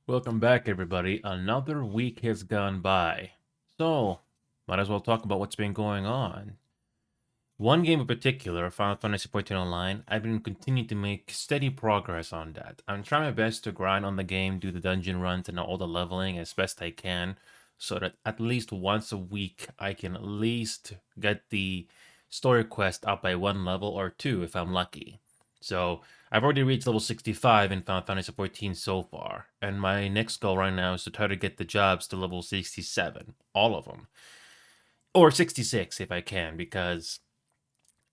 Welcome back, everybody. Another week has gone by. So, might as well talk about what's been going on. One game in particular, Final Fantasy XIV Online, I've been continuing to make steady progress on that. I'm trying my best to grind on the game, do the dungeon runs and all the leveling as best I can, so that at least once a week I can at least get the story quest up by one level or two if I'm lucky. So, I've already reached level 65 in Final Fantasy XIV so far, and my next goal right now is to try to get the jobs to level 67, all of them. Or 66 if I can, because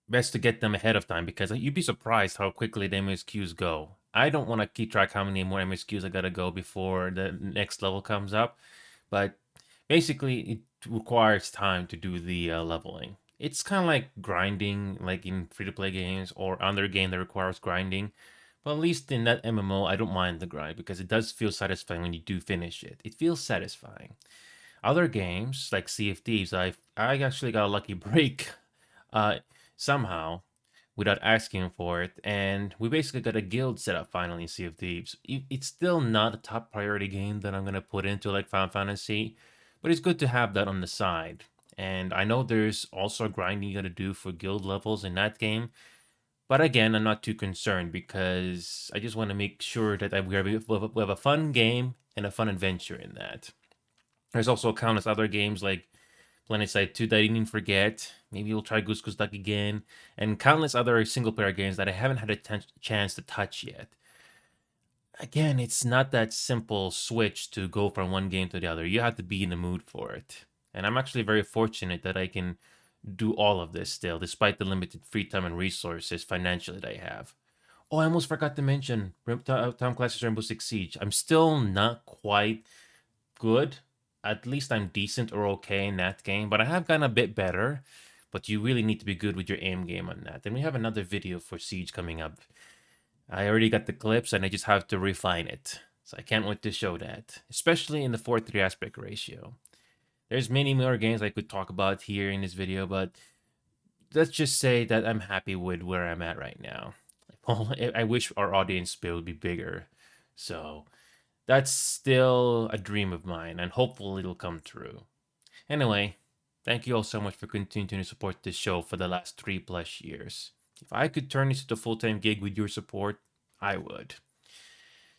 best to get them ahead of time because you'd be surprised how quickly the MSQs go. I don't want to keep track how many more MSQs I gotta go before the next level comes up, but basically it requires time to do the leveling. It's kind of like grinding, like in free-to-play games or other game that requires grinding. But at least in that MMO, I don't mind the grind because it does feel satisfying when you do finish it. It feels satisfying. Other games like Sea of Thieves, I actually got a lucky break uh, somehow without asking for it, and we basically got a guild set up finally in Sea of Thieves. It's still not a top priority game that I'm gonna put into like Final Fantasy, but it's good to have that on the side. And I know there's also grinding you gotta do for guild levels in that game, but again, I'm not too concerned because I just want to make sure that we have a fun game and a fun adventure in that. There's also countless other games like PlanetSide 2 that I didn't forget. Maybe we'll try Goose Goose Duck again, and countless other single player games that I haven't had a chance to touch yet. Again, it's not that simple switch to go from one game to the other. You have to be in the mood for it. And I'm actually very fortunate that I can do all of this still, despite the limited free time and resources financially that I have. Oh, I almost forgot to mention Tom Clancy's Rainbow Six Siege. I'm still not quite good. At least I'm decent or okay in that game, but I have gotten a bit better. But you really need to be good with your aim game on that. And we have another video for Siege coming up. I already got the clips and I just have to refine it. So I can't wait to show that, especially in the 4:3 aspect ratio. There's many more games I could talk about here in this video, but let's just say that I'm happy with where I'm at right now. I wish our audience would be bigger. So that's still a dream of mine, and hopefully it'll come true. Anyway, thank you all so much for continuing to support this show for the last 3+ years. If I could turn this into a full-time gig with your support, I would.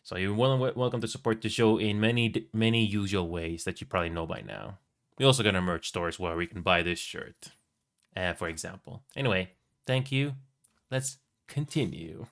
So you're welcome to support the show in many usual ways that you probably know by now. We also got a merch stores where we can buy this shirt, for example. Anyway, thank you. Let's continue.